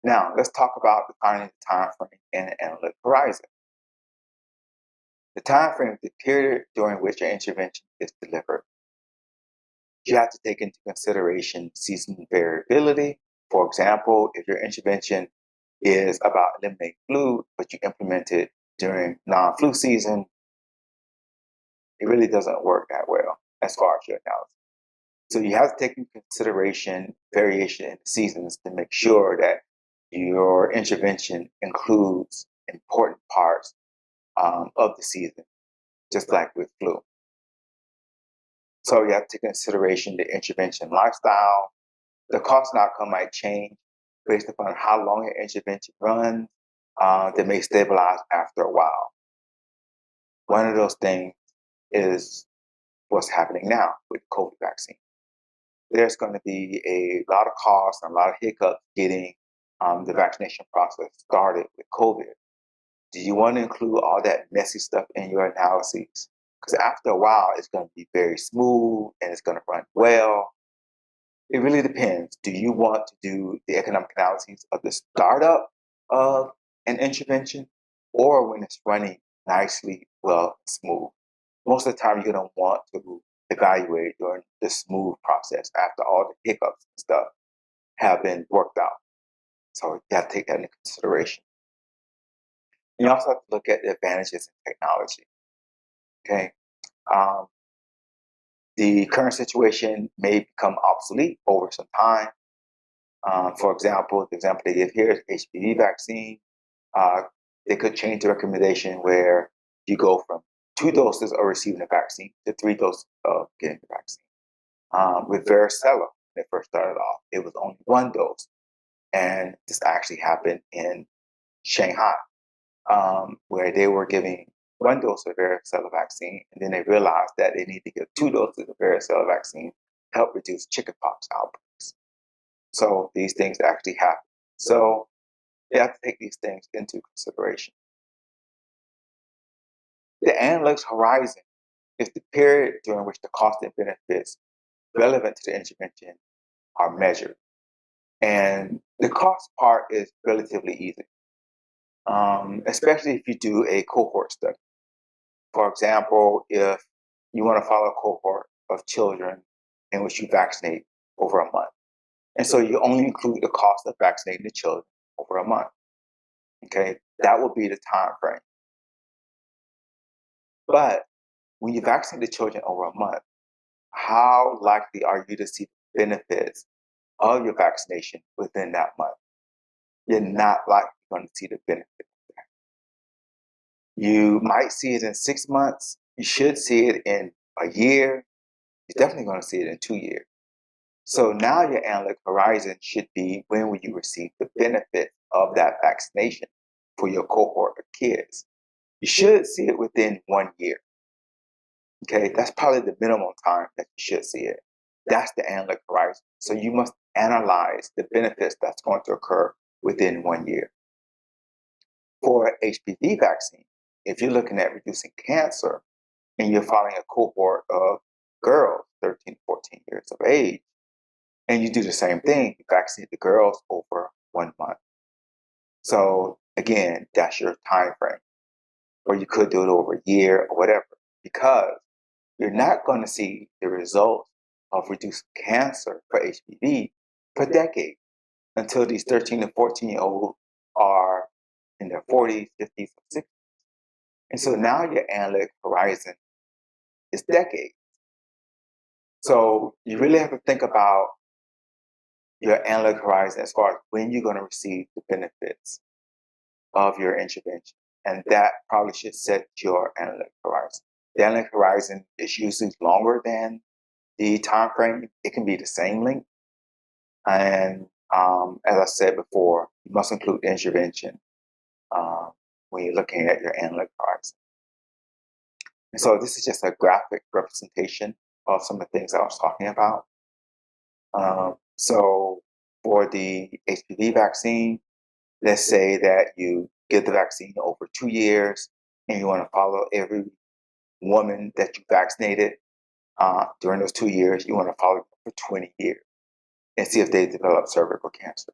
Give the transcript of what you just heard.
Now, let's talk about defining the time frame in an analytic horizon. The time frame is the period during which an intervention is delivered. You have to take into consideration season variability. For example, if your intervention is about eliminating flu, but you implement it during non-flu season, it really doesn't work that well as far as your analysis. So you have to take into consideration variation in the seasons to make sure that your intervention includes important parts of the season, just like with flu. So you have to take into consideration the intervention lifestyle. The cost and outcome might change based upon how long your intervention runs. That may stabilize after a while. One of those things is what's happening now with the COVID vaccine. There's going to be a lot of costs and a lot of hiccups getting the vaccination process started with COVID. Do you want to include all that messy stuff in your analyses? Because after a while, it's going to be very smooth and it's going to run well. It really depends. Do you want to do the economic analyses of the startup of an intervention or when it's running nicely, well, smooth? Most of the time, you're going to want to evaluate during the smooth process after all the hiccups and stuff have been worked out. So you have to take that into consideration. You also have to look at the advantages in technology. Okay. The current situation may become obsolete over some time. For example, the example they give here is HPV vaccine. They could change the recommendation where you go from 2 doses of receiving the vaccine to 3 doses of getting the vaccine. With varicella, when it first started off, it was only 1 dose. And this actually happened in Shanghai, where they were giving 1 dose of varicella vaccine, and then they realized that they need to give 2 doses of varicella vaccine to help reduce chickenpox outbreaks. So these things actually happen. So you have to take these things into consideration. The analytic horizon is the period during which the cost and benefits relevant to the intervention are measured. And the cost part is relatively easy, especially if you do a cohort study. For example, if you want to follow a cohort of children in which you vaccinate over a month. And so you only include the cost of vaccinating the children over a month. Okay, that will be the time frame. But when you vaccinate the children over a month, how likely are you to see the benefits of your vaccination within that month? You're not likely going to see the benefit of that. You might see it in 6 months. You should see it in a year. You're definitely going to see it in 2 years. So now your analytic horizon should be when will you receive the benefit of that vaccination for your cohort of kids. You should see it within 1 year. Okay, that's probably the minimum time that you should see it. That's the analytic horizon. So you must analyze the benefits that's going to occur within 1 year. For HPV vaccine, if you're looking at reducing cancer and you're following a cohort of girls, 13 to 14 years of age, and you do the same thing, you vaccinate the girls over 1 month. So again, that's your time frame. Or you could do it over a year or whatever, because you're not going to see the results of reduced cancer for HPV for decades until these 13 to 14-year-olds are in their 40s, 50s, or 60s. And so now your analytic horizon is decades. So you really have to think about your analytic horizon as far as when you're going to receive the benefits of your intervention. And that probably should set your analytic horizon. The analytic horizon is usually longer than the time frame. It can be the same length. And as I said before, you must include the intervention when you're looking at your analytic horizon. And so this is just a graphic representation of some of the things I was talking about. So for the HPV vaccine, let's say that you give the vaccine over 2 years and you want to follow every woman that you vaccinated during those 2 years. You want to follow them for 20 years and see if they develop cervical cancer.